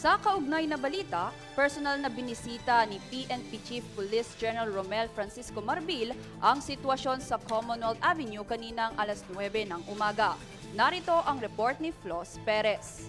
Sa kaugnay na balita, personal na binisita ni PNP Chief Police General Romel Francisco Marbil ang sitwasyon sa Commonwealth Avenue kaninang alas 9 ng umaga. Narito ang report ni Flos Perez.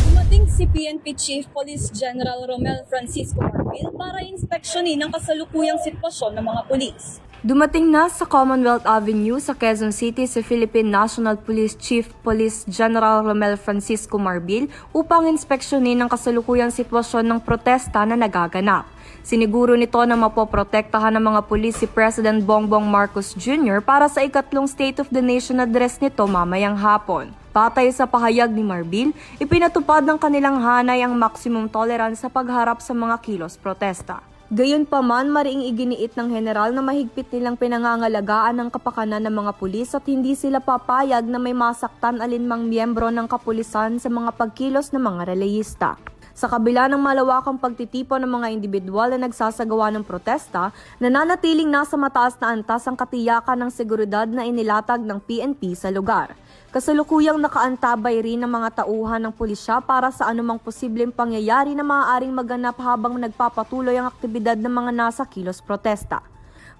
Dumating si PNP Chief Police General Romel Francisco Marbil para inspeksyonin ang kasalukuyang sitwasyon ng mga pulis. Dumating na sa Commonwealth Avenue sa Quezon City si Philippine National Police Chief Police General Romel Francisco Marbil upang inspeksyonin ang kasalukuyang sitwasyon ng protesta na nagaganap. Siniguro nito na mapoprotektahan ng mga pulis si President Bongbong Marcos Jr. para sa ikatlong State of the Nation address nito mamayang hapon. Patay sa pahayag ni Marbil, ipinatupad ng kanilang hanay ang maximum tolerance sa pagharap sa mga kilos protesta. Gayunpaman, mariing iginiit ng general na mahigpit nilang pinangangalagaan ang kapakanan ng mga pulis at hindi sila papayag na may masaktan alinmang miyembro ng kapulisan sa mga pagkilos ng mga releyista. Sa kabila ng malawakang pagtitipon ng mga individual na nagsasagawa ng protesta, nananatiling nasa mataas na antas ang katiyakan ng seguridad na inilatag ng PNP sa lugar. Kasalukuyang nakaantabay rin ng mga tauhan ng pulisya para sa anumang posibleng pangyayari na maaaring maganap habang nagpapatuloy ang aktibidad ng mga nasa kilos protesta.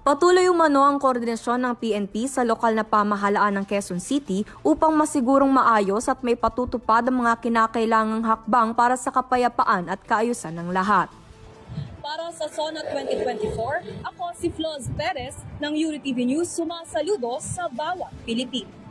Patuloy umano ang koordinasyon ng PNP sa lokal na pamahalaan ng Quezon City upang masigurong maayos at may patutupad ang mga kinakailangang hakbang para sa kapayapaan at kaayusan ng lahat. Para sa SONA 2024, ako si Flos Perez ng UniTV News, sumasaludo sa bawat Pilipino.